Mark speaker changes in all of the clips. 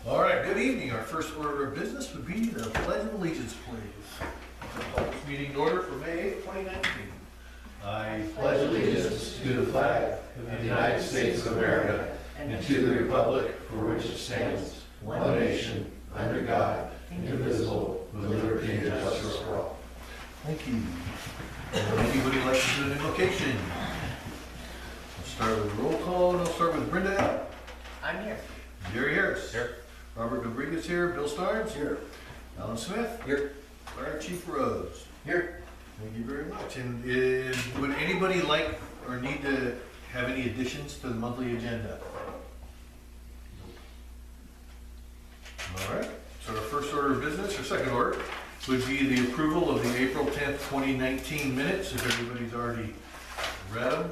Speaker 1: All right, good evening. Our first order of business would be the Pledge of Allegiance, please. Call this meeting to order for May 8, 2019. I
Speaker 2: pledge allegiance to the flag of the United States of America and to the republic for which it stands, one nation, under God, indivisible, with liberty and justice for all.
Speaker 1: Thank you. Would anybody like to do an invocation? I'll start with a roll call, and I'll start with Brenda.
Speaker 3: I'm here.
Speaker 1: Jerry Harris.
Speaker 3: Here.
Speaker 1: Robert Rodriguez here. Bill Starnes.
Speaker 2: Here.
Speaker 1: Alan Smith.
Speaker 3: Here.
Speaker 1: Fire Chief Rose.
Speaker 3: Here.
Speaker 1: Thank you very much. And would anybody like or need to have any additions to the monthly agenda? All right. So our first order of business, or second order, would be the approval of the April 10th, 2019 minutes. If everybody's already read them,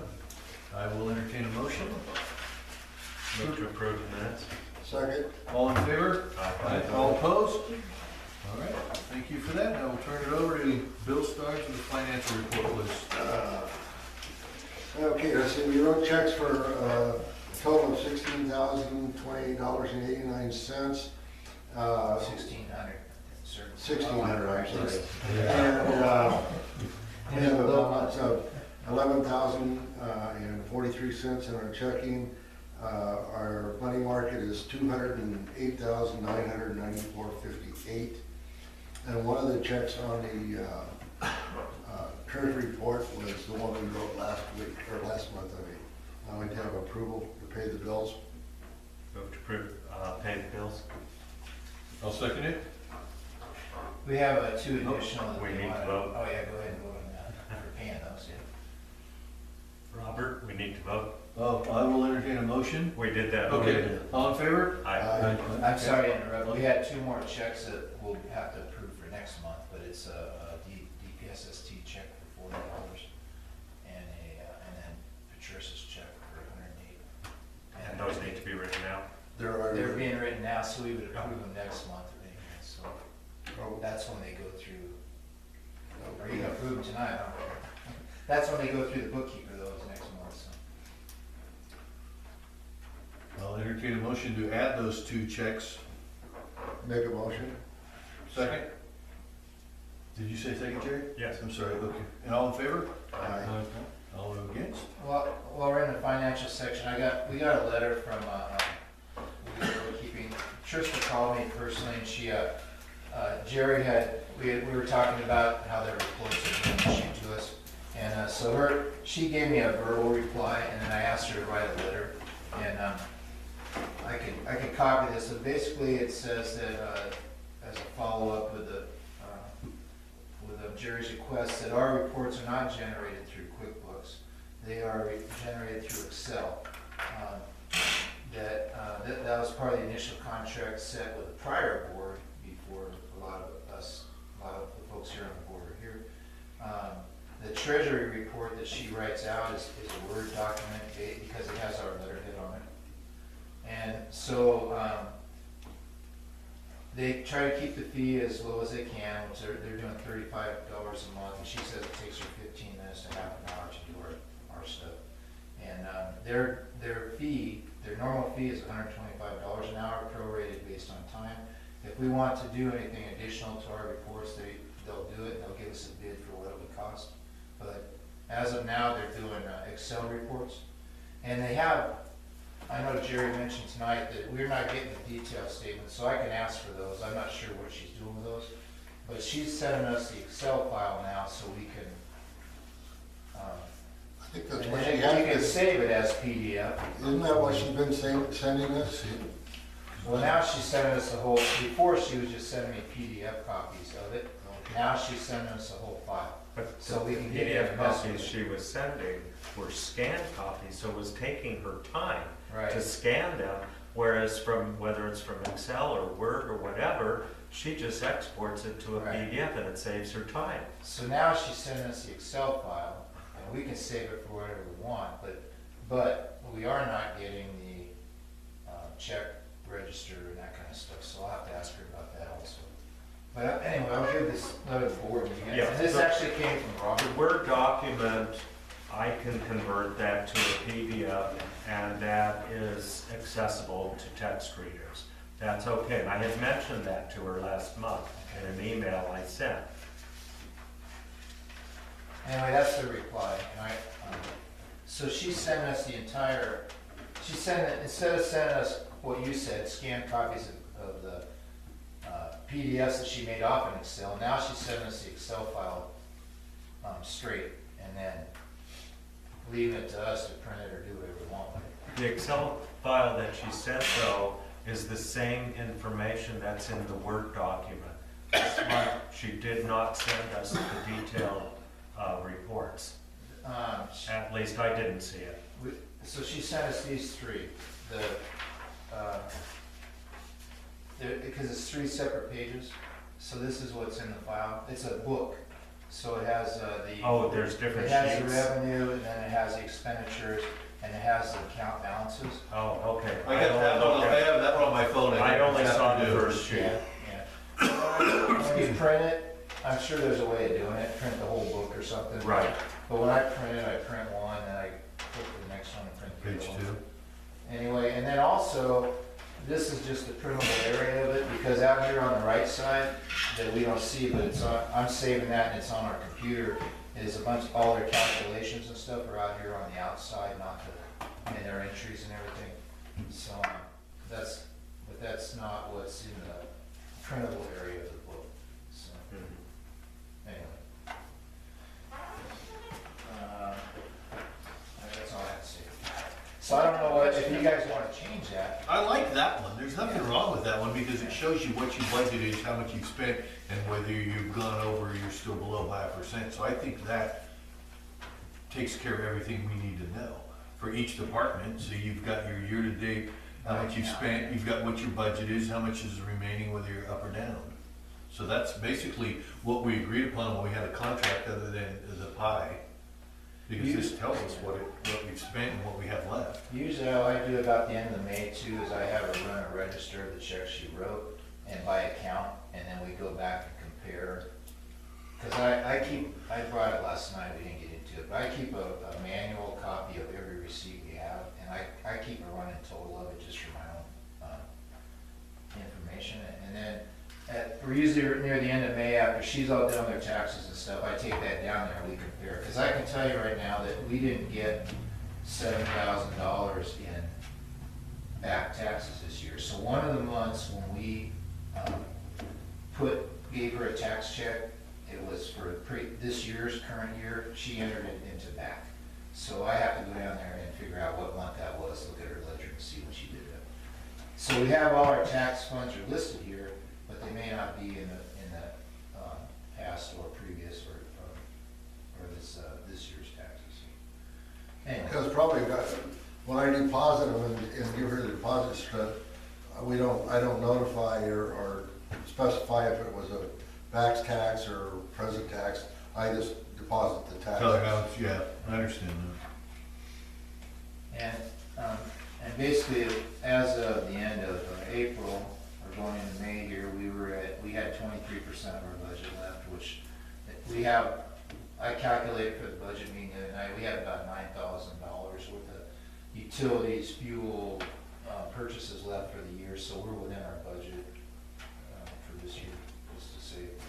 Speaker 1: I will entertain a motion.
Speaker 3: Move to approve the minutes.
Speaker 2: Second.
Speaker 1: All in favor?
Speaker 3: Aye.
Speaker 1: All opposed? All right. Thank you for that. Now we'll turn it over to Bill Starnes with the financial report, please.
Speaker 2: Okay, let's see, we wrote checks for a total of $16,028.89.
Speaker 3: 1,600. Sir.
Speaker 2: 1,600, I'm sorry. And we have a balance of $11,043 in our checking. Our money market is $208,994.58. And one of the checks on the treasury report was the one we wrote last week, or last month, I mean. Now we have approval to pay the bills.
Speaker 3: Move to approve, pay the bills.
Speaker 1: I'll second it.
Speaker 4: We have two additional. that
Speaker 3: We
Speaker 4: we
Speaker 3: need to
Speaker 4: wanted-
Speaker 3: vote.
Speaker 4: Oh, yeah, go ahead and vote on that. We're paying those, yeah.
Speaker 3: Robert, we need to vote.
Speaker 1: Oh, I will entertain a motion.
Speaker 3: We did that.
Speaker 1: Okay, all in favor?
Speaker 3: Aye.
Speaker 4: I'm sorry to interrupt. We had two more checks that we'll have to approve for next month, but it's a DPSST check for $40 and then Patricia's check for $108.
Speaker 3: And those need to be written out.
Speaker 4: They're being written now, so we would approve them next month. So
Speaker 2: Oh,
Speaker 4: that's when they go through, or you can approve them tonight, I don't care. That's when they go through the bookkeeper those next month, so.
Speaker 1: I'll entertain a motion to add those two checks.
Speaker 2: Make a motion.
Speaker 1: Second? Did you say second, Jerry?
Speaker 3: Yes.
Speaker 1: I'm sorry, okay. And all in favor?
Speaker 2: Aye.
Speaker 1: All against?
Speaker 4: Well, while we're in the financial section, we got a letter from bookkeeping. Trista called me personally, and she, Jerry we were talking about how their reports are being issued to us, and so she gave me a verbal reply, and then I asked her to write a letter, and I could copy this. So basically, it says that as a follow-up with Jerry's request, that our reports are not generated through QuickBooks. They are generated through Excel. That was part of the initial contract set with the prior board before a lot of the folks here on the board are here. The treasury report that she writes out is a Word document because it has our letterhead on it. And so they try to keep the fee as low as they can, which they're doing $35 a month, and she says it takes her 15 minutes to half an hour to do our stuff. And their normal fee is $125 an hour, prorated based on time. If we want to do anything additional to our reports, they'll do it. They'll give us a bid for what it would cost. But as of now, they're doing Excel reports, and they have. I know Jerry mentioned tonight that we're not getting the detailed statements, so I can ask for those. I'm not sure what she's doing with those, but she's sending us the Excel file now, so we can.
Speaker 2: I think that's
Speaker 4: And
Speaker 2: what
Speaker 4: then
Speaker 2: she
Speaker 4: you can
Speaker 2: has.
Speaker 4: save it as PDF.
Speaker 2: Isn't that what she's been sending us?
Speaker 4: Well, now she's sending us the whole. Before she was just sending me PDF copies of it. Now she's sending us a whole file.
Speaker 3: But
Speaker 4: So we can
Speaker 3: the
Speaker 4: get
Speaker 3: PDF
Speaker 4: it
Speaker 3: copies she was sending were scanned copies, so it was taking her time
Speaker 4: Right.
Speaker 3: to scan them, whereas whether it's from Excel or Word or whatever, she just exports it to a
Speaker 4: Right.
Speaker 3: PDF and it saves her time.
Speaker 4: So now she's sending us the Excel file, and we can save it for whatever we want, but we are not getting the check register and that kind of stuff, so I'll have to ask her about that also. But anyway, I'll give this letter to the board.
Speaker 3: Yeah.
Speaker 4: And this actually came from
Speaker 3: The
Speaker 4: Robert.
Speaker 3: Word document, I can convert that to a PDF, and that is accessible to text readers. that's okay. And I had mentioned that to her last month in an email I sent.
Speaker 4: Anyway, that's the reply, and so she sent us the entire, she sent it, instead of sending us what you said, scanned copies of the PDFs that she made off in Excel, now she's sending us the Excel file straight, and then leaving it to us to print it or do whatever we want with it.
Speaker 3: The Excel file that she sent though is the same information that's in the Word document. This month, she did not send us the detailed reports. At least I didn't see it.
Speaker 4: So she sent us these three, because it's 3 separate pages, so this is what's in the file. It's a book, so it has
Speaker 3: Oh, there's different
Speaker 4: it has the
Speaker 3: sheets.
Speaker 4: revenue, and then it has the expenditures, and it has the account balances.
Speaker 3: Oh, okay.
Speaker 1: I have that one on my phone.
Speaker 3: I only
Speaker 1: have
Speaker 3: saw
Speaker 1: to
Speaker 3: the
Speaker 1: do.
Speaker 3: first sheet.
Speaker 4: Yeah. When you print it, I'm sure there's a way of doing it, print the whole book or something.
Speaker 3: Right.
Speaker 4: But when I print it, I print one, and I flip to the next one and print the
Speaker 1: Page
Speaker 4: other one.
Speaker 1: 2.
Speaker 4: Anyway, and then also, this is just the printable area of it, because out here on the right side, that we don't see, but it's on, I'm saving that and it's on our computer, is a bunch, all their calculations and stuff are out here on the outside, not the, and their entries and everything. So, but that's not what's in the printable area of the book, so, anyway. That's all I have to say. So I don't know what, if you guys wanna change that.
Speaker 1: I like that one. There's nothing wrong with that one because it shows you what you budgeted, how much you've spent, and whether you've gone over or you're still below by 1%. So I think that takes care of everything we need to know for each department. So you've got your year-to-date, how much you've spent, you've got what your budget is, how much is remaining, whether you're up or down. So that's basically what we agreed upon when we had a contract other than the pie. Because this tells us what we've spent and what we have left.
Speaker 4: Usually all I do about the end of May too is I have her run a register of the checks she wrote and by account, and then we go back and compare. Cause I brought it last night, we didn't get into it, but I keep a manual copy of every receipt we have, and I keep a running total of it just for my own information. And then we're usually near the end of May, after she's all done with her taxes and stuff, I take that down there and we compare. Because I can tell you right now that we didn't get $7,000 in back taxes this year. So one of the months when we gave her a tax check, it was for this year's current year, she entered it into back. So I have to go down there and figure out what month that was, look at her ledger and see when she did it. So we have all our tax funds are listed here, but they may not be in the past or previous or this year's taxes. Anyway,
Speaker 2: Because probably when I deposit them and give her the deposit slip, I don't notify or specify if it was a back tax or present tax. I just deposit the tax.
Speaker 1: Tell her how, yeah, I understand that.
Speaker 4: and basically, as of the end of April, or going into May here, we had 23% of our budget left, which I calculated for the budget meeting the other night, we had about $9,000 worth of utilities, fuel, purchases left for the year, so we're within our budget for this year,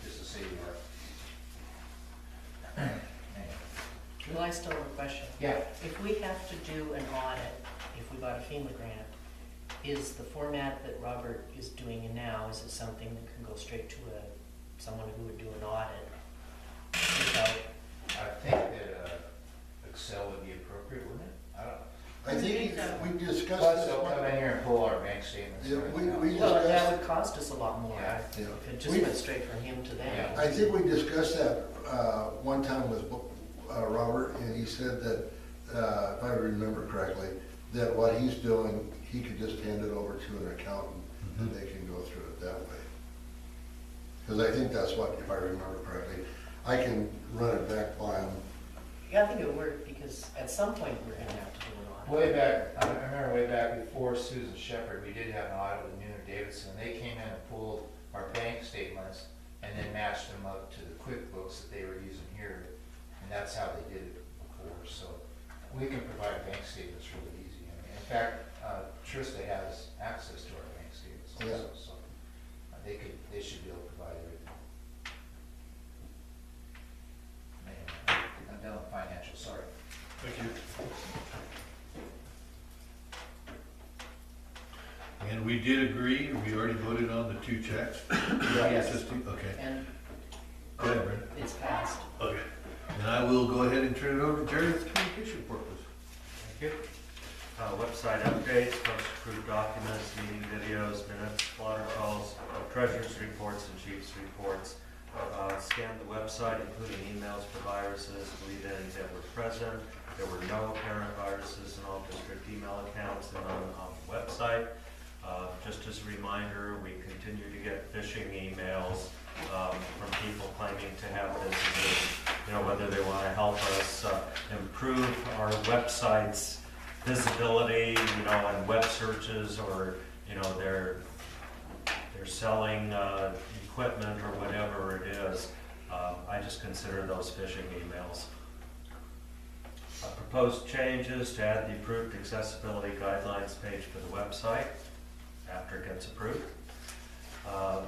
Speaker 4: just to say you are.
Speaker 5: Well, I still have a question.
Speaker 4: Yeah.
Speaker 5: If we have to do an audit, if we got a FEMA grant, is the format that Robert is doing it now, is it something that can go straight to someone who would do an audit without?
Speaker 4: I think that Excel would be appropriate, wouldn't it?
Speaker 2: I think we discussed
Speaker 4: Plus,
Speaker 2: this
Speaker 4: they'll come
Speaker 2: one.
Speaker 4: in here and pull our bank statements.
Speaker 2: Yeah,
Speaker 4: and
Speaker 2: we
Speaker 4: everything
Speaker 5: Well,
Speaker 4: else.
Speaker 5: that would cost us a lot more
Speaker 4: Yeah.
Speaker 2: Yeah.
Speaker 5: if it just
Speaker 2: We-
Speaker 5: went straight from him to them.
Speaker 4: Yeah.
Speaker 2: I think we discussed that one time with Robert, and he said that, if I remember correctly, that what he's doing, he could just hand it over to an accountant, and they can go through it that way. Because I think that's what, if I remember correctly, I can run it back by him.
Speaker 5: Yeah, I think it would work, because at some point we're gonna have to do an audit.
Speaker 4: Way back, I remember way back before Susan Shepherd, we did have an audit with Nooner Davidson. They came in and pulled our bank statements and then matched them up to the QuickBooks that they were using here. And that's how they did it before, so we can provide bank statements really easy. I mean, in fact, Trista has access to our bank statements also, so they should be able to provide everything. Anyway, I'm done with financial, sorry.
Speaker 1: Thank you. And we did agree, we already voted on the 2 checks.
Speaker 5: Yes.
Speaker 1: Okay.
Speaker 5: And
Speaker 1: Go ahead, Brent.
Speaker 5: it's passed.
Speaker 1: Okay. And I will go ahead and turn it over to Jerry with the communication report, please.
Speaker 3: Thank you. Website updates, post-approved documents, meeting videos, minutes, blotter calls, treasurer's reports, and chief's reports. Scanned the website, including emails for viruses, believe any that were present. There were no apparent viruses in all district email accounts and on the website. Just as a reminder, we continue to get phishing emails from people claiming to have this, whether they want to help us improve our website's visibility, and web searches, or they're selling equipment or whatever it is. I just consider those phishing emails. Proposed changes to add the approved accessibility guidelines page for the website after it gets approved.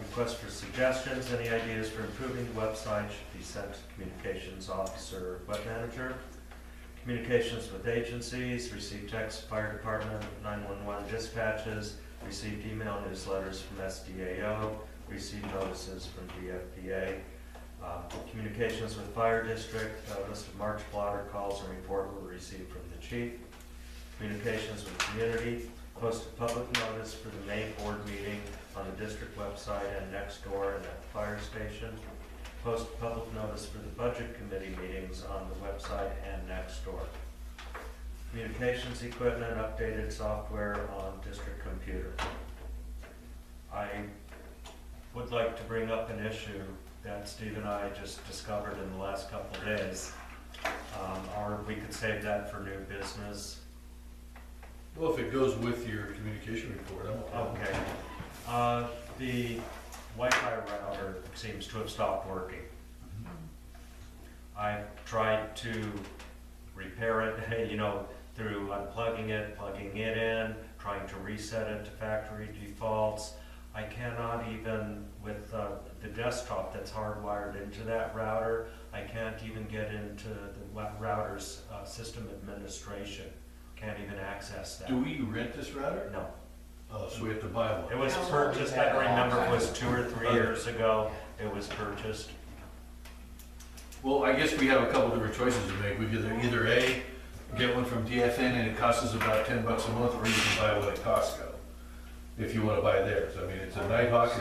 Speaker 3: Request for suggestions, any ideas for improving the website should be sent to Communications Officer, Web Manager. Communications with agencies, received text, fire department, 911 dispatches, received email newsletters from SDAO, received notices from DFPA. Communications with fire district, list of March blotter calls and report were received from the chief. Communications with community, posted public notice for the May board meeting on the district website and next door and at the fire station. Post public notice for the budget committee meetings on the website and next door. Communications equipment, updated software on district computer. I would like to bring up an issue that Steve and I just discovered in the last couple of days. Or we could save that for new business.
Speaker 1: Well, if it goes with your communication report, I'm
Speaker 3: Okay. The Wi-Fi router seems to have stopped working. I've tried to repair it, through unplugging it, plugging it in, trying to reset it to factory defaults. I cannot even, with the desktop that's hardwired into that router, I can't even get into the router's system administration. Can't even access that.
Speaker 1: Do we rent this router?
Speaker 3: No.
Speaker 1: Oh, so we have to buy one.
Speaker 3: It was purchased, I don't remember, it was 2 or 3 years ago, it was purchased.
Speaker 1: Well, I guess we have a couple different choices to make. We could either A, get one from DFN and it costs us about $10 a month, or you can buy one at Costco, if you want to buy theirs. I mean, it's a Nighthawk.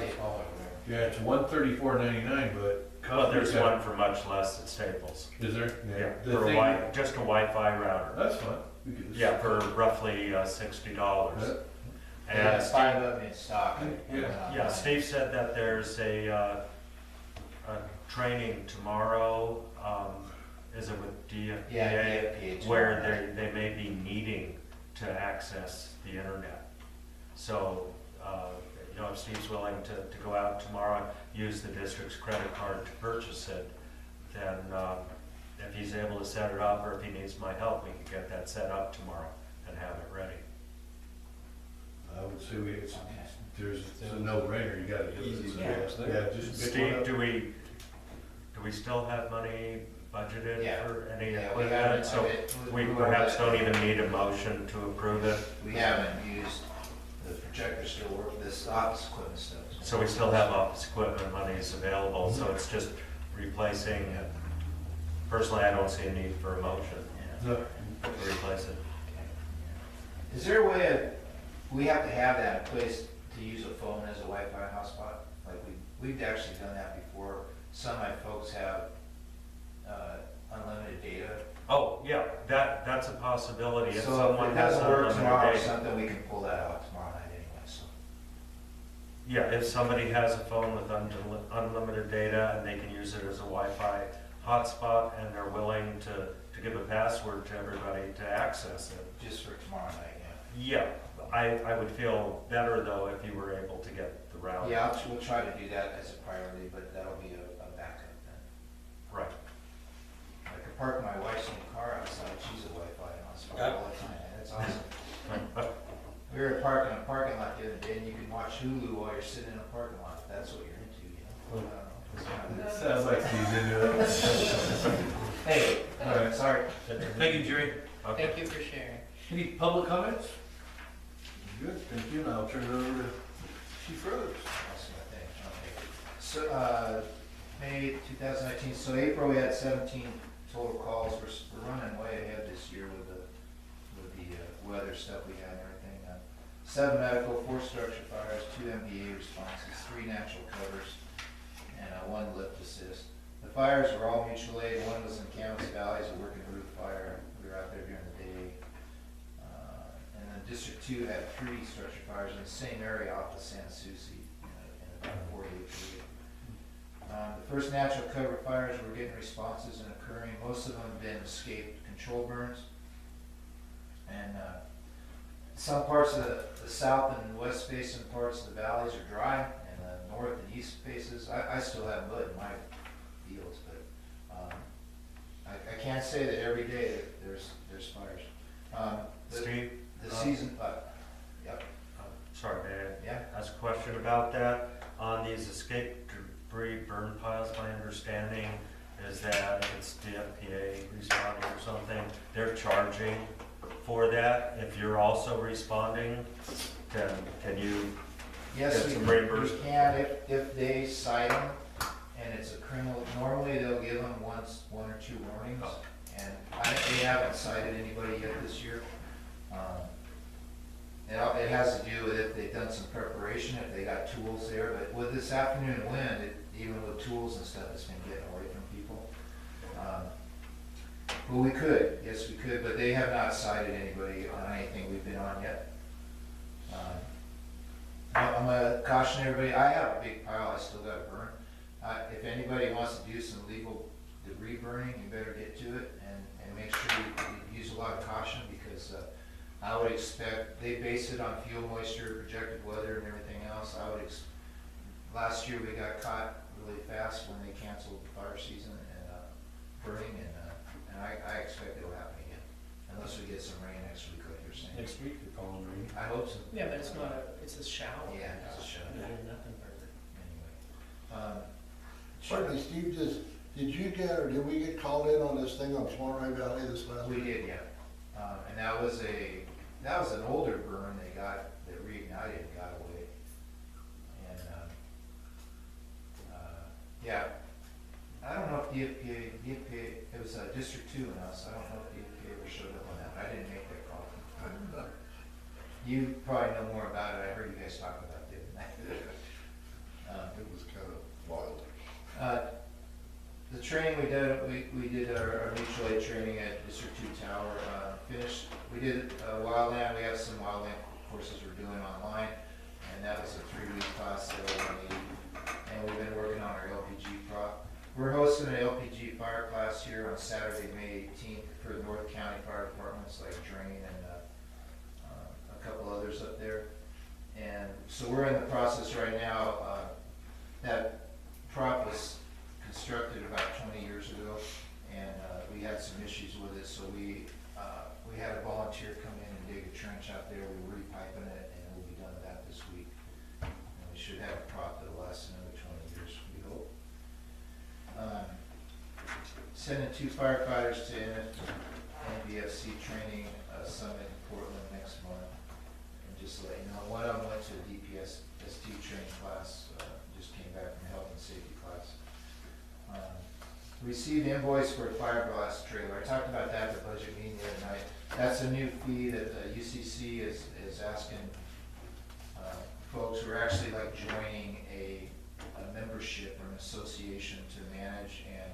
Speaker 1: Yeah, it's $134.99, but.
Speaker 3: Well, there's one for much less at Staples.
Speaker 1: Is there?
Speaker 3: Yeah,
Speaker 1: The
Speaker 3: for
Speaker 1: thing-
Speaker 3: just a Wi-Fi router.
Speaker 1: That's fine. We could just-
Speaker 3: Yeah, for roughly $60.
Speaker 1: Yeah.
Speaker 4: Yeah,
Speaker 3: And
Speaker 4: 5 of them in stock.
Speaker 3: yeah, Steve said that there's a training tomorrow, is it with DFPA?
Speaker 4: Yeah, DFPA.
Speaker 3: Where they may be needing to access the internet. So, if Steve's willing to go out tomorrow, use the district's credit card to purchase it, then if he's able to set it up, or if he needs my help, we can get that set up tomorrow and have it ready.
Speaker 1: I would say it's a no-brainer, you gotta do it. So,
Speaker 5: Yeah.
Speaker 1: Yeah, just pick one
Speaker 3: Steve,
Speaker 1: up.
Speaker 3: do we still have money budgeted
Speaker 4: Yeah.
Speaker 3: for any
Speaker 4: Yeah, we
Speaker 3: equipment?
Speaker 4: haven't,
Speaker 3: So we perhaps don't even need a motion to approve it.
Speaker 4: We haven't used, the projector still works, this office equipment stuff.
Speaker 3: So we still have office equipment monies available, so it's just replacing it. Personally, I don't see a need for a motion
Speaker 1: No.
Speaker 3: to replace it.
Speaker 4: Is there a way we have to have that in place to use a phone as a Wi-Fi hotspot? Like we've actually done that before. Some of my folks have unlimited data.
Speaker 3: Oh, yeah, that's a possibility. If
Speaker 4: So if
Speaker 3: someone
Speaker 4: it
Speaker 3: has
Speaker 4: doesn't work tomorrow or
Speaker 3: unlimited data.
Speaker 4: something, we can pull that out tomorrow night anyway, so.
Speaker 3: Yeah, if somebody has a phone with unlimited data and they can use it as a Wi-Fi hotspot and they're willing to give a password to everybody to access it.
Speaker 4: Just for tomorrow night,
Speaker 3: Yeah, I would feel better though if you were able to get the
Speaker 4: yeah.
Speaker 3: router.
Speaker 4: Yeah, we'll try to do that as a priority, but that'll be a backup then.
Speaker 3: Right.
Speaker 4: I could park my wife's new car outside, she's a Wi-Fi hotspot all the time, and it's awesome. We were parking in a parking lot the other day, and you can watch Hulu while you're sitting in a parking lot, if that's what you're into, you know? I don't know. It's kind of-
Speaker 1: Sounds like he's into it.
Speaker 4: Hey,
Speaker 1: All right.
Speaker 4: sorry.
Speaker 1: Thank you, Jerry.
Speaker 3: Okay.
Speaker 5: Thank you for sharing.
Speaker 1: Any public comments? Good, thank you, and I'll turn it over to Chief Rhodes.
Speaker 4: That's my thing, okay. So, May 2019, so April we had 17 total calls. We're running way ahead this year with the weather stuff we had and everything. 7 medical, 4 structure fires, 2 MBA responses, 3 natural covers, and 1 lift assist. The fires were all mutual aid. One was in Camas Valley, a working roof fire. We were out there during the day. And then District 2 had 3 structure fires in the same area off of San Souci in about a 4-day period. The first natural cover fires were getting responses and occurring. Most of them have been escaped control burns. And some parts of the south and west basin parts of the valleys are dry, and the north and east faces, I still have mud in my fields, but I can't say that every day that there's fires.
Speaker 3: Steve?
Speaker 4: The season, yep,
Speaker 3: Sorry, man.
Speaker 4: yeah.
Speaker 3: Ask a question about that. On these escape debris burn piles, my understanding is that if it's DFPA responding or something, they're charging for that. If you're also responding, can you
Speaker 4: Yes,
Speaker 3: get
Speaker 4: we
Speaker 3: some
Speaker 4: we
Speaker 3: reimbursement?
Speaker 4: can if they cite them, and it's a criminal, normally they'll give them 1 or 2 warnings,
Speaker 3: Oh.
Speaker 4: and they haven't cited anybody yet this year. It has to do with if they've done some preparation, if they got tools there, but with this afternoon wind, even with tools and stuff, it's been getting away from people. Well, we could, yes, we could, but they have not cited anybody on anything we've been on yet. I'm gonna caution everybody, I have a big pile I still gotta burn. If anybody wants to do some legal debris burning, you better get to it and make sure you use a lot of caution, because I would expect, they base it on fuel moisture, projected weather and everything else. Last year we got caught really fast when they canceled the fire season and burning, and I expect it'll happen again, unless we get some rain next week like you're saying.
Speaker 1: Next week, they're calling rain.
Speaker 4: I hope so.
Speaker 5: Yeah, but it's not it's a shower.
Speaker 4: Yeah, it's a shower.
Speaker 5: Nothing further.
Speaker 4: Anyway.
Speaker 2: Pardon me, Steve, did you get, or did we get called in on this thing on Swanray Valley this last
Speaker 4: We
Speaker 2: week?
Speaker 4: did, yeah. And that was an older burn they got, that reignited and got away. And, yeah, I don't know if DFPA, it was District 2 and us, I don't know if DFPA ever showed up on that, I didn't make that call. You probably know more about it, I heard you guys talk about it, didn't I?
Speaker 2: It was kind of wild.
Speaker 4: The training we did our mutual aid training at District 2 Tower, finished, we did wildland, we have some wildland courses we're doing online, and that was a 3-week class that we need, and we've been working on our LPG prop. We're hosting an LPG fire class here on Saturday, May 18th for the North County Fire Departments like Drain and a couple others up there. And so we're in the process right now, that prop was constructed about 20 years ago, and we had some issues with it, so we had a volunteer come in and dig a trench out there. We were repiping it, and we'll be done with that this week. And we should have a prop that'll last another 20 years, we hope. Sending 2 firefighters to NBFC training summit in Portland next month. And just to let you know, one of them went to a DPS ST training class, just came back from health and safety class. Received invoice for a fiberglass trailer. I talked about that at the budget meeting the other night. That's a new fee that UCC is asking folks who are actually like joining a membership or an association to manage and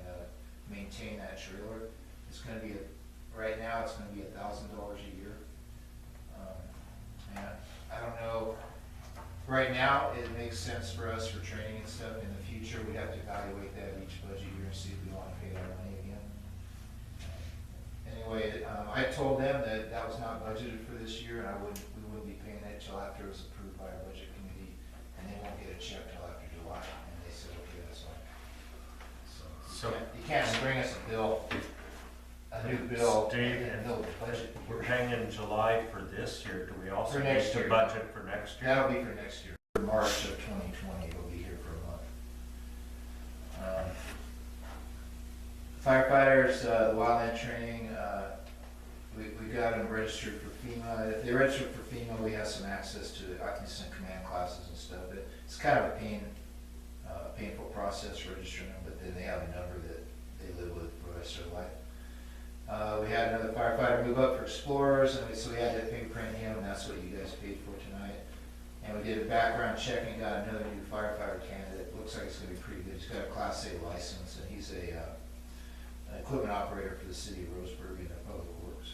Speaker 4: maintain that trailer. It's going to be, right now it's going to be $1,000 a year. And I don't know, right now it makes sense for us for training and stuff. In the future, we'd have to evaluate that each budget year and see if we want to pay that money again. Anyway, I told them that that was not budgeted for this year, and we wouldn't be paying that until after it was approved by our budget committee, and they won't get a check till after July. And they said, okay, that's fine. So
Speaker 3: So-
Speaker 4: you can't bring us a bill a new bill
Speaker 3: Steve,
Speaker 4: and build the budget.
Speaker 3: We're paying in July for this year, do we also
Speaker 4: For
Speaker 3: need
Speaker 4: next
Speaker 3: to
Speaker 4: year.
Speaker 3: budget for next year?
Speaker 4: That'll be for next year. For March of 2020, it'll be here for a month. Firefighters, the wildland training, we got them registered for FEMA. If they register for FEMA, we have some access to some command classes and stuff. It's kind of a painful process registering them, but then they have a number that they live with for the rest of their life. We had another firefighter move up for explorers, and so we had to fingerprint him, and that's what you guys paid for tonight. And we did a background check and got another new firefighter candidate. Looks like it's gonna be pretty good. He's got a Class A license, and he's an equipment operator for the city of Roseburg in the public works.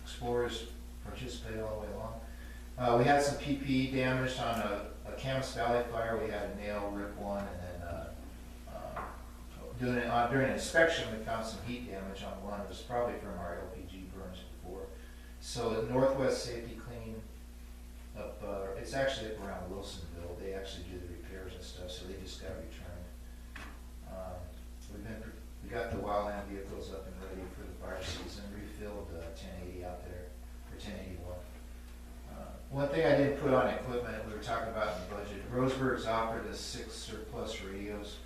Speaker 4: Explorers participate all the way along. We had some PPE damage on a Camas Valley fire. We had a nail rip one, and then during an inspection, we found some heat damage on one. It was probably from our LPG burns before. So the Northwest Safety Clean up, it's actually up around Wilsonville. They actually do the repairs and stuff, so they just got returned. We got the wildland vehicles up and ready for the fire season, refilled 1080 out there, or 1081. One thing I didn't put on equipment, we were talking about in the budget, Roseburg's offered us 6 surplus radios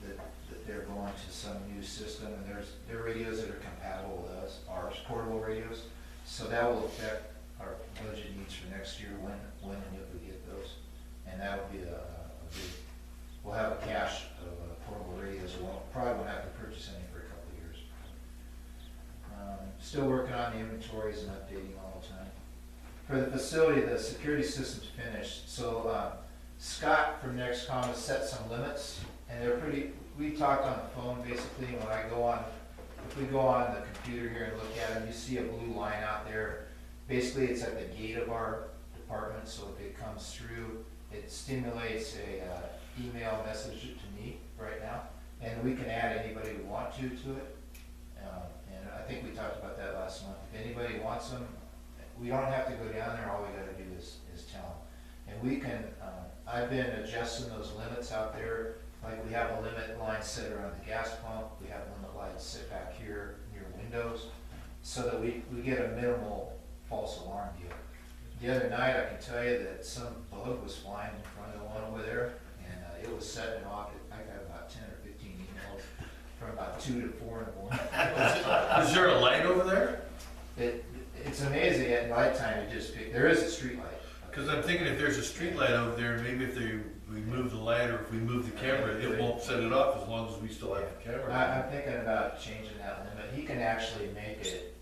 Speaker 4: that they're going to some new system, and they're radios that are compatible with us, ours, portable radios. So that will affect our budget needs for next year, when and if we get those. And that'll be a big, we'll have a cache of portable radios. Probably won't have to purchase any for a couple of years. Still working on the inventories and updating all the time. For the facility, the security system's finished. So Scott from NextCom has set some limits, and they're pretty, we talked on the phone basically, and when I go on, if we go on the computer here and look at them, you see a blue line out there. Basically, it's at the gate of our department, so if it comes through, it stimulates a email message to me right now, and we can add anybody we want to it. And I think we talked about that last month. If anybody wants them, we don't have to go down there. All we got to do is tell them. And we can. I've been adjusting those limits out there. Like we have a limit line set around the gas pump. We have limit lines set back here near windows, so that we get a minimal false alarm deal. The other night, I can tell you that some bug was flying in front of the one over there, and it was setting off. I got about 10 or 15 emails from about 2 to 4 in the morning.
Speaker 1: Is there a light over there?
Speaker 4: It's amazing at nighttime it just there is a street light.
Speaker 1: Because I'm thinking if there's a street light over there, maybe if we move the light or if we move the camera, it won't set it off as long as we still have the camera.
Speaker 4: I'm thinking about changing that limit. He can actually make it,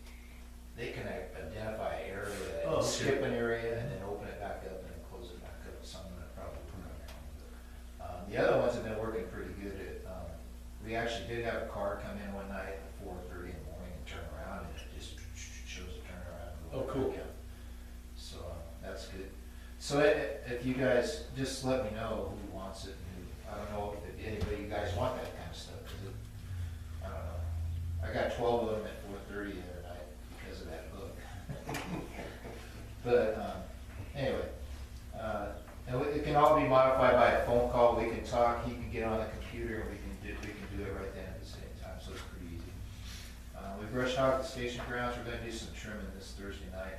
Speaker 4: they can identify an area, and skip an area, and then open it back up and then close it back up. So I'm gonna probably put on there. The other ones have been working pretty good. We actually did have a car come in one night at 4:30 in the morning and turn around, and it just shows a turnaround.
Speaker 1: Oh, cool.
Speaker 4: So that's good. So if you guys just let me know who wants it. I don't know if anybody, you guys want that kind of stuff. I don't know. I got 12 of them at 4:30 the other night because of that book. But anyway, and it can all be modified by a phone call. We can talk. He can get on the computer, and we can do it right then at the same time. So it's pretty easy. We brushed hog the station grounds. We're going to do some trimming this Thursday night.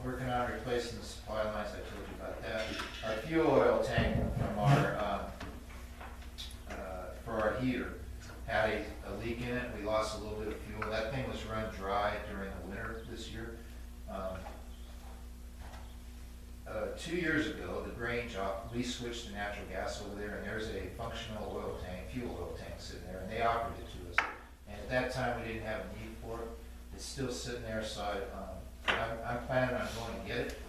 Speaker 4: Working on replacing the supply lines. I told you about that. Our fuel oil tank from our for our heater had a leak in it. We lost a little bit of fuel. That thing was run dry during the winter this year. 2 years ago, the Grange we switched to natural gas over there, and there's a functional oil tank, fuel oil tank sitting there, and they offered it to us. And at that time, we didn't have a need for it. It's still sitting there, so I'm planning on going to get it.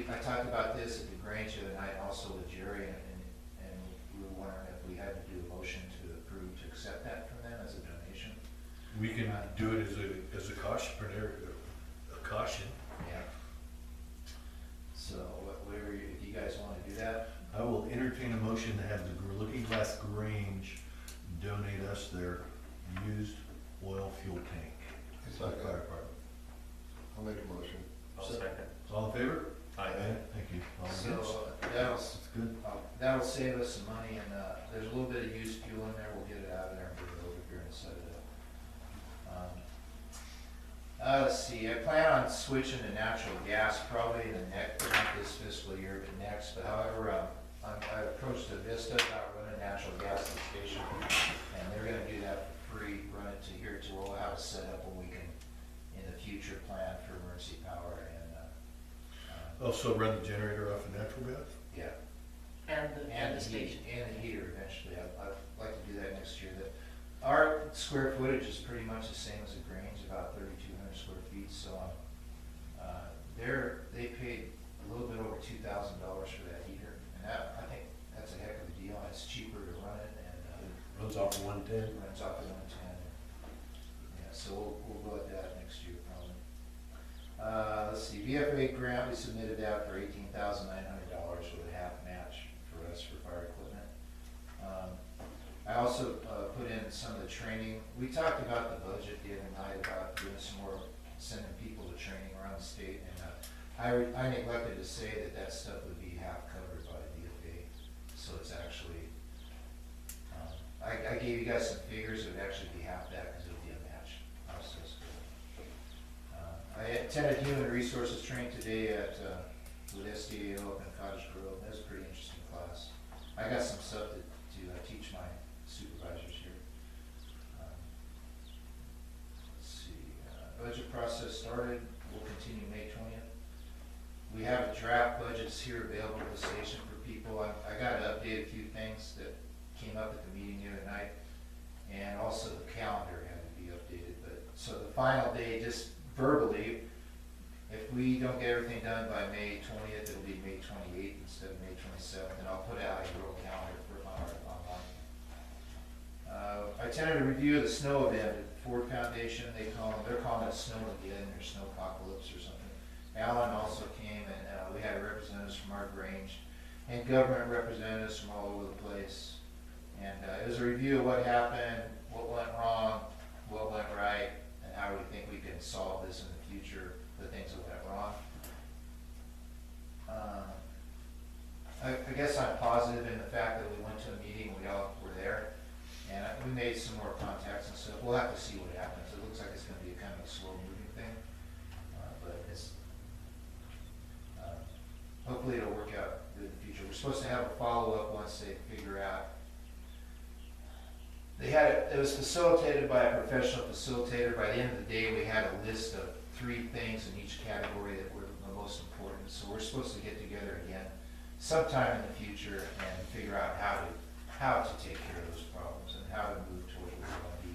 Speaker 4: I talked about this at the Grange the other night, also with Jerry, and we were wondering if we had to do a motion to approve to accept that from them as a donation.
Speaker 1: We can do it as a caution, a caution.
Speaker 4: Yeah. So whatever, if you guys want to do that.
Speaker 1: I will entertain a motion to have the Lookingglass Grange donate us their used oil fuel tank.
Speaker 2: It's like
Speaker 1: Fire department.
Speaker 2: I'll make a motion.
Speaker 3: I'll second.
Speaker 1: All in favor?
Speaker 3: Aye.
Speaker 1: Thank you. All
Speaker 4: So
Speaker 1: against?
Speaker 4: that'll
Speaker 1: That's good.
Speaker 4: that'll save us some money, and there's a little bit of used fuel in there. We'll get it out of there and and set it up. Let's see, I plan on switching to natural gas probably in the next, not this fiscal year, but next. But however, I approached Vista about running a natural gas at the station, and they're gonna do that for free, run it to here to, we'll have it set up where we can, in the future, plan for emergency power and,
Speaker 1: Also run the generator off of natural gas?
Speaker 4: yeah.
Speaker 5: And the station.
Speaker 4: And the heater eventually. I'd like to do that next year. Our square footage is pretty much the same as the Grange, about 3,200 square feet, so, they paid a little bit over $2,000 for that heater, and that, I think that's a heck of a deal. It's cheaper to run it, and,
Speaker 6: Runs off of 110.
Speaker 4: runs off at 110. Yeah, so we'll go at that next year probably. Let's see, VFA grant, we submitted that for $18,900 with a half match for us for fire equipment. I also put in some of the training. We talked about the budget the other night about doing some more, sending people to training around the state, and I neglected to say that stuff would be half covered by the VFA, so it's actually, I gave you guys some figures, it would actually be half that because it would be a match. I attended human resources training today with SDAO up in Cottage Grove. That was a pretty interesting class. I got some stuff to teach my supervisors here. Let's see, budget process started, we'll continue May 20th. We have draft budgets here available at the station for people. I got to update a few things that came up at the meeting the other night, and also the calendar had to be updated. But so the final day, just verbally, if we don't get everything done by May 20th, it'll be May 28th instead of May 27th, and I'll put out a real calendar for my article online. I attended a review of the snow event at Ford Foundation. They're calling it Snow Again, or Snow Apocalypse or something. Alan also came, and we had representatives from our Grange and government representatives from all over the place. And it was a review of what happened, what went wrong, what went right, and how we think we can solve this in the future, the things that went wrong. I guess I'm positive in the fact that we went to a meeting, we all were there, and we made some more contacts and stuff. We'll have to see what happens. It looks like it's going to be a kind of a slow moving thing, but it's hopefully it'll work out good in the future. We're supposed to have a follow-up once they figure out. It was facilitated by a professional facilitator. By the end of the day, we had a list of 3 things in each category that were the most important. So we're supposed to get together again sometime in the future and figure out how to take care of those problems and how to move toward where we want to be.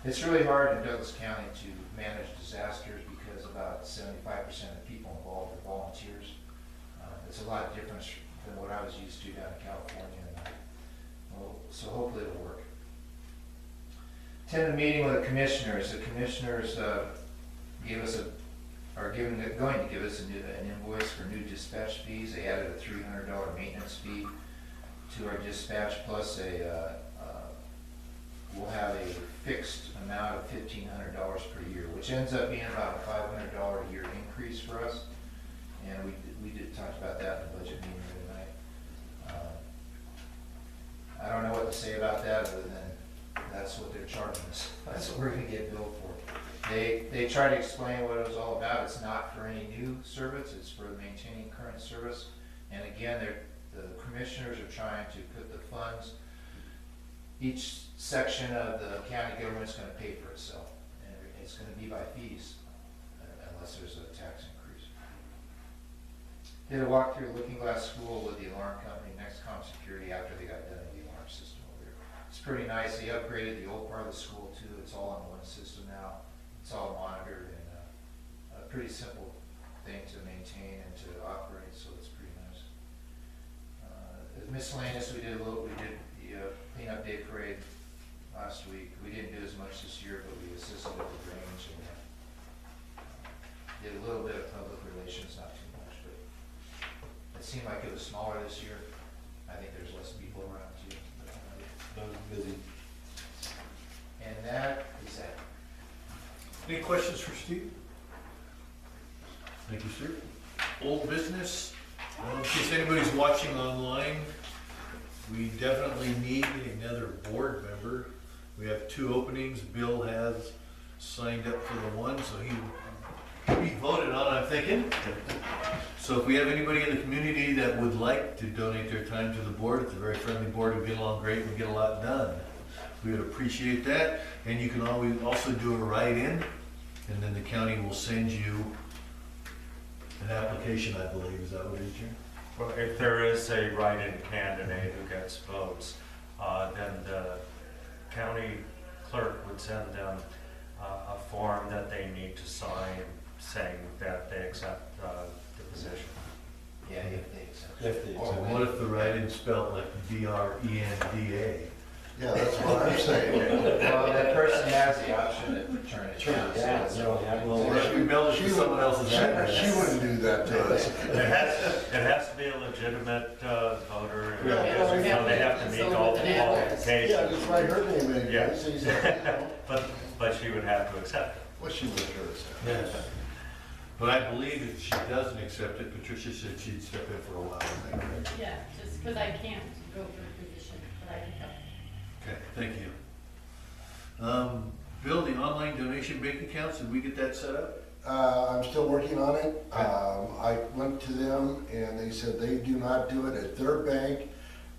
Speaker 4: It's really hard in Douglas County to manage disasters because about 75% of the people involved are volunteers. It's a lot different than what I was used to down in California. So hopefully it'll work. Attended a meeting with the commissioners. The commissioners going to give us an invoice for new dispatch fees. They added a $300 maintenance fee to our dispatch, plus we'll have a fixed amount of $1,500 per year, which ends up being about a $500 a year increase for us. And we did talk about that in the budget meeting the other night. I don't know what to say about that other than that's what they're charging us. That's what we're going to get billed for. They try to explain what it was all about. It's not for any new service. It's for maintaining current service. And again, the commissioners are trying to put the funds. Each section of the county government is going to pay for itself, and it's going to be by fees unless there's a tax increase. Did a walk through Lookingglass school with the alarm company, Nextcom Security, after they got done with the alarm system over there. It's pretty nice. They upgraded the old part of the school too. It's all on one system now. It's all monitored, and a pretty simple thing to maintain and to operate, so it's pretty nice. As miscellaneous, we did the cleanup day parade last week. We didn't do as much this year, but we assisted at the Grange and did a little bit of public relations, not too much, but it seemed like it was smaller this year. I think there's less people around too.
Speaker 6: I was busy.
Speaker 4: And that is that.
Speaker 1: Any questions for Steve? Thank you, sir. Old business, in case anybody's watching online, we definitely need another board member. We have 2 openings. Bill has signed up for the one, so he'll be voted on, I'm thinking. So if we have anybody in the community that would like to donate their time to the board, it's a very friendly board, we get along great, we get a lot done. We would appreciate that, and you can always also do a write-in, and then the county will send you an application, I believe, is that what it is, Jim?
Speaker 3: Well, if there is a write-in candidate who gets votes, then the county clerk would send them a form that they need to sign saying that they accept the position.
Speaker 4: Yeah, if they accept.
Speaker 6: If they
Speaker 1: So
Speaker 6: accept.
Speaker 1: what if the write-in spelled like D-R-E-N-D-A?
Speaker 2: Yeah, that's what I'm saying.
Speaker 4: Well, that person has the option to turn it down.
Speaker 6: Yeah,
Speaker 4: so
Speaker 6: no, yeah, well,
Speaker 1: Or if we mail it
Speaker 2: She
Speaker 1: to someone else's address?
Speaker 2: She wouldn't do that to us.
Speaker 3: It has to be a legitimate voter, and
Speaker 2: Yeah, well,
Speaker 3: you know, they have to meet all the
Speaker 2: Yeah,
Speaker 3: qualifications.
Speaker 2: just write her name in,
Speaker 3: Yeah.
Speaker 2: here, so you say, you know,
Speaker 3: But she would have to accept it.
Speaker 2: what she would sure say.
Speaker 1: Yes. But I believe if she doesn't accept it, Patricia said she'd step in for a while, is that correct?
Speaker 7: Yeah, just because I can't go for a position, but I can help.
Speaker 1: Okay, thank you. Bill, the online donation bank accounts, did we get that set up?
Speaker 2: I'm still working on it. I went to them and they said they do not do it at their bank.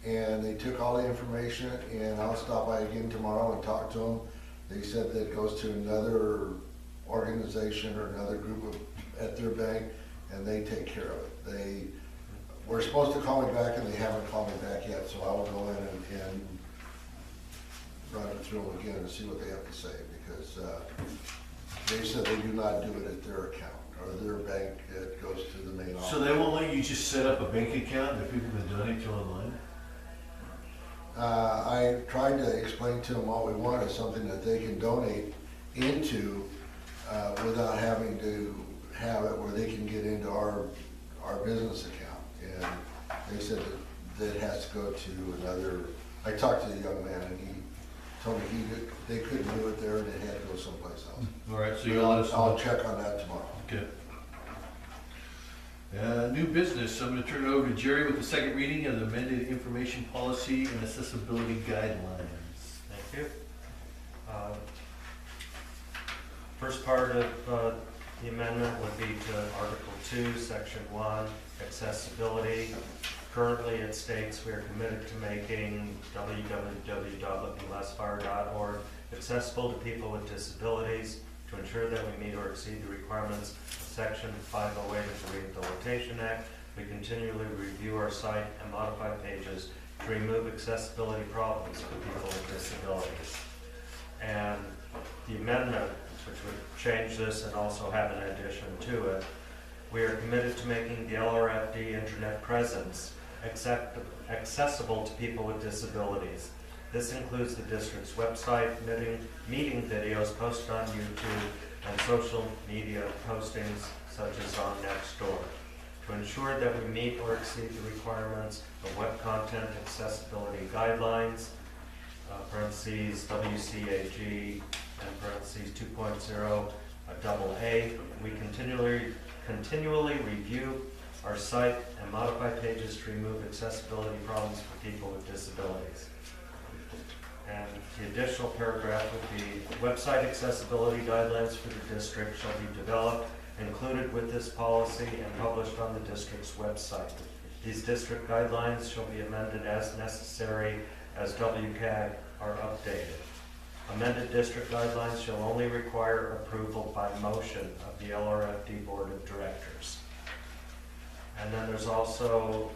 Speaker 2: And they took all the information, and I'll stop by again tomorrow and talk to them. They said that it goes to another organization or another group at their bank, and they take care of it. They were supposed to call me back and they haven't called me back yet, so I will go in and run it through them again and see what they have to say, because they said they do not do it at their account or their bank. It goes to the main office.
Speaker 1: So they won't let you just set up a bank account that people can donate to online?
Speaker 2: I tried to explain to them what we want is something that they can donate into without having to have it where they can get into our business account. And they said that it has to go to another, I talked to the young man and he told me they couldn't do it there and it had to go someplace else.
Speaker 1: All right, so you'll let us
Speaker 2: I'll
Speaker 1: know.
Speaker 2: check on that tomorrow.
Speaker 1: Okay. New business, I'm gonna turn it over to Jerry with the second reading of the amended information policy and accessibility guidelines.
Speaker 3: Thank you. First part of the amendment would be to Article 2, Section 1, accessibility. Currently, it states we are committed to making www.lookingglassfire.org accessible to people with disabilities to ensure that we meet or exceed the requirements of Section 508 of the Rehabilitation Act. We continually review our site and modify pages to remove accessibility problems for people with disabilities. And the amendment, which would change this and also have an addition to it, we are committed to making the LRFD internet presence accessible to people with disabilities. This includes the district's website, meeting videos posted on YouTube, and social media postings such as on Nextdoor. To ensure that we meet or exceed the requirements of Web Content Accessibility Guidelines, parentheses WCAG, and parentheses 2.0, AA, we continually review our site and modify pages to remove accessibility problems for people with disabilities. And the additional paragraph would be, website accessibility guidelines for the district shall be developed, included with this policy, and published on the district's website. These district guidelines shall be amended as necessary as WCAG are updated. Amended district guidelines shall only require approval by motion of the LRFD Board of Directors. And then there's also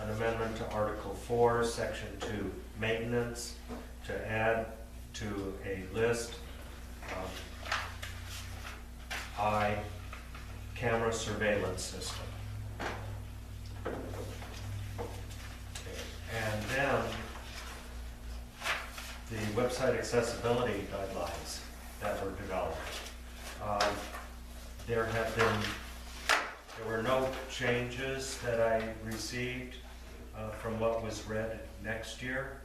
Speaker 3: an amendment to Article 4, Section 2, maintenance, to add to a list camera surveillance system. And then the website accessibility guidelines that were developed. There were no changes that I received from what was read next year.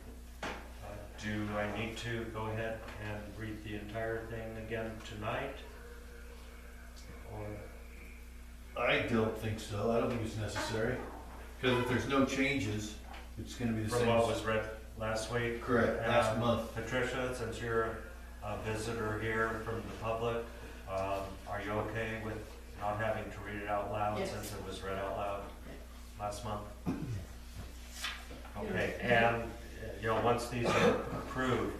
Speaker 3: Do I need to go ahead and read the entire thing again tonight? Or
Speaker 1: I don't think so, I don't think it's necessary, because if there's no changes, it's gonna be the
Speaker 3: from
Speaker 1: same.
Speaker 3: what was read last week.
Speaker 1: Correct, last month.
Speaker 3: Patricia, since you're a visitor here from the public, are you okay with not having to read it out loud
Speaker 7: Yes.
Speaker 3: since it was read out loud last month? Okay, and, once these are approved,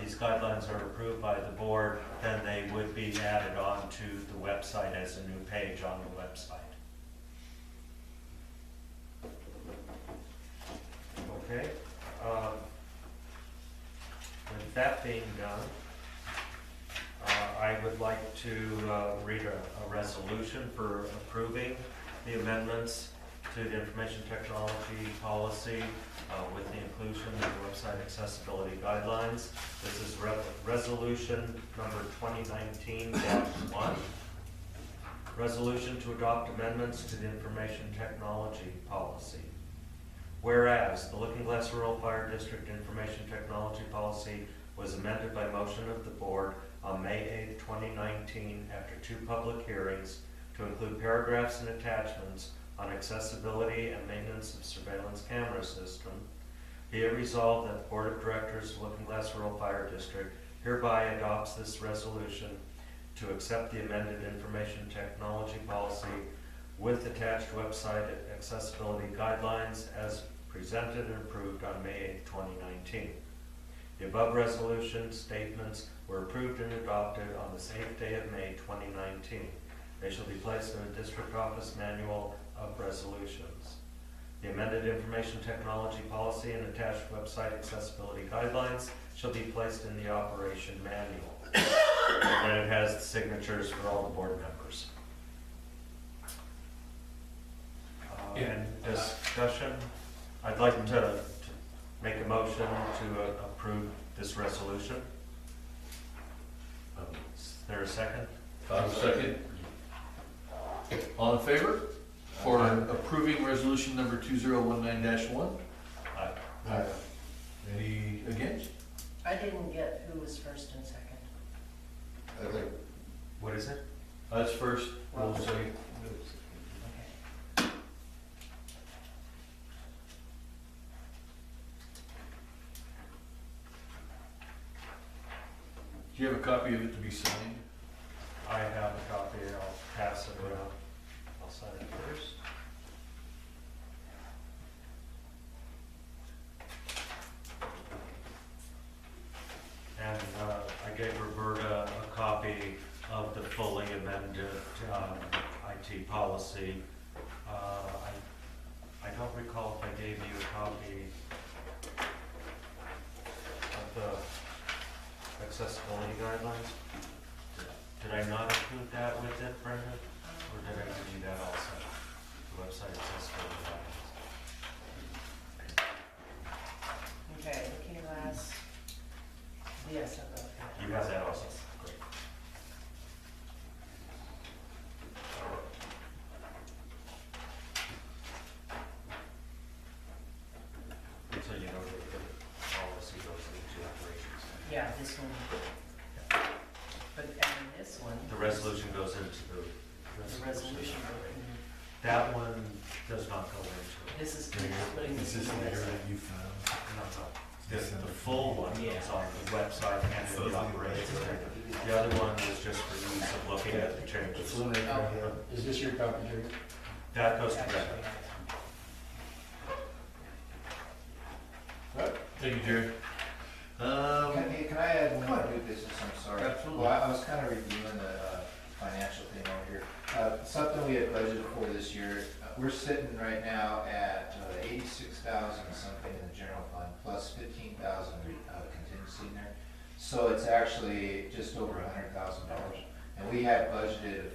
Speaker 3: these guidelines are approved by the board, then they would be added on to the website as a new page on the website. Okay, with that being done, I would like to read a resolution for approving the amendments to the information technology policy with the inclusion of the website accessibility guidelines. This is resolution number 2019-1. Resolution to adopt amendments to the information technology policy. Whereas the Lookingglass Rural Fire District Information Technology Policy was amended by motion of the board on May 8, 2019, after 2 public hearings to include paragraphs and attachments on accessibility and maintenance of surveillance camera system. Be it resolved that the Board of Directors of Lookingglass Rural Fire District hereby adopts this resolution to accept the amended information technology policy with attached website accessibility guidelines as presented and approved on May 8, 2019. The above resolution statements were approved and adopted on the same day of May 2019. They shall be placed in the district office manual of resolutions. The amended information technology policy and attached website accessibility guidelines shall be placed in the operation manual. And it has the signatures for all the board members. And discussion, I'd like to make a motion to approve this resolution. Is there a second?
Speaker 1: Second. All in favor for approving resolution number 2019-1?
Speaker 3: Aye.
Speaker 1: Any against?
Speaker 5: I didn't get who was first and second.
Speaker 2: I think,
Speaker 3: What is it?
Speaker 1: Us first, we'll say.
Speaker 5: Okay.
Speaker 1: Do you have a copy of it to be signed?
Speaker 3: I have a copy, I'll pass it around. I'll sign it first. And I gave Roberta a copy of the fully amended IT policy. I don't recall if I gave you a copy of the accessibility guidelines. Did I not include that with it, Brenda? Or did I give you that also? The website accessibility guidelines.
Speaker 5: Okay, Lookingglass. Yes, I've got that.
Speaker 3: You have that also? Great. So you know that the policy goes into operations.
Speaker 5: Yeah, this one. But, and this one.
Speaker 3: The resolution goes into the
Speaker 5: The resolution.
Speaker 3: That one does not go into it.
Speaker 5: This is just putting
Speaker 6: Is
Speaker 5: this
Speaker 6: this
Speaker 5: in
Speaker 6: the
Speaker 5: the
Speaker 6: area
Speaker 5: website.
Speaker 6: that you found?
Speaker 3: No, no. The full one is on the website and in the operations. The other one is just for ease of looking at the
Speaker 6: It's
Speaker 3: changes.
Speaker 6: one right here. Is this your copy, Jerry?
Speaker 3: That goes to Brenda.
Speaker 1: Thank you, Jerry.
Speaker 4: Can I add one new business? I'm sorry.
Speaker 1: Absolutely.
Speaker 4: Well, I was kind of reviewing the financial thing over here. Something we had budgeted for this year, we're sitting right now at 86,000 something in the general fund, plus 15,000 contingency in there. So it's actually just over $100,000. And we had budgeted a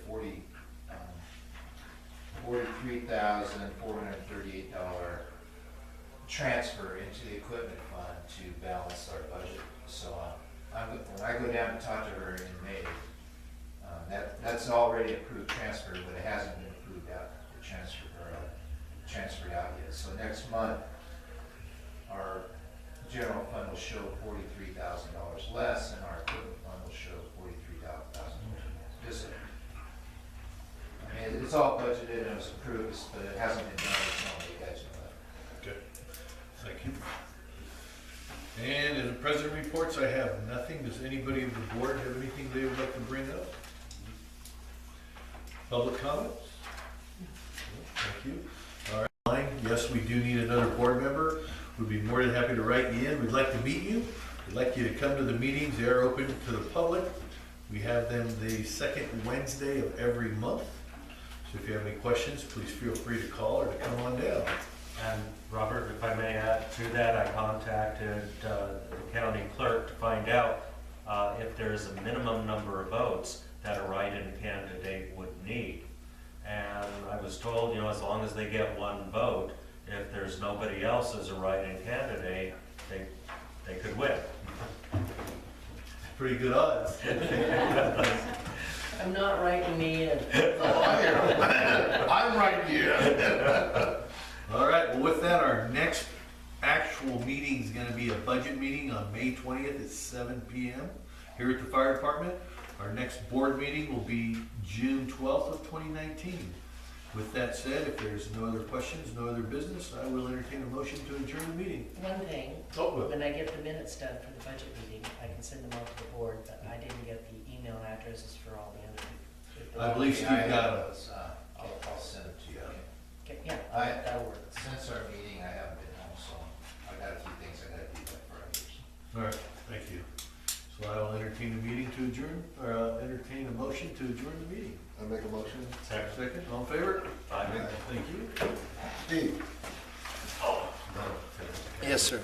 Speaker 4: $43,438 transfer into the equipment fund to balance our budget. So when I go down to talk to her in May, that's already approved transfer, but it hasn't been approved out, transferred out yet. So next month, our general fund will show $43,000 less, and our equipment fund will show $43,000. Just, I mean, it's all budgeted and it was approved, but it hasn't been done. It's not, you guys know that.
Speaker 1: Okay. Thank you. And in the president reports, I have nothing. Does anybody of the board have anything they would like to bring up? Public comments? Thank you. All right, yes, we do need another board member. We'd be more than happy to write you in. We'd like to meet you. We'd like you to come to the meetings. They are open to the public. We have them the second Wednesday of every month. So if you have any questions, please feel free to call or to come on down.
Speaker 3: And Robert, if I may add to that, I contacted the county clerk to find out if there's a minimum number of votes that a write-in candidate would need. And I was told, as long as they get one vote, if there's nobody else as a write-in candidate, they could win.
Speaker 1: Pretty good odds.
Speaker 5: I'm not writing me in.
Speaker 2: I'm right here.
Speaker 1: All right, well, with that, our next actual meeting is gonna be a budget meeting on May 20th at 7 PM here at the fire department. Our next board meeting will be June 12th of 2019. With that said, if there's no other questions, no other business, I will entertain a motion to adjourn the meeting.
Speaker 5: One thing,
Speaker 1: Oh,
Speaker 5: when I get the minutes done for the budget meeting, I can send them out to the board, but I didn't get the email addresses for all the other.
Speaker 1: I believe Steve
Speaker 4: Yeah, I
Speaker 1: got
Speaker 4: have
Speaker 1: it.
Speaker 4: those, I'll send them to you.
Speaker 5: Okay, yeah,
Speaker 4: I-
Speaker 5: that'll work.
Speaker 4: Since our meeting, I haven't been home, so I got a few things I gotta do by Friday.
Speaker 1: All right, thank you. So I will entertain a meeting to adjourn, or entertain a motion to adjourn the meeting.
Speaker 2: I make a motion.
Speaker 1: Second, all in favor?
Speaker 3: Aye.
Speaker 1: Thank you.
Speaker 2: Steve?
Speaker 1: Oh.
Speaker 6: Yes, sir.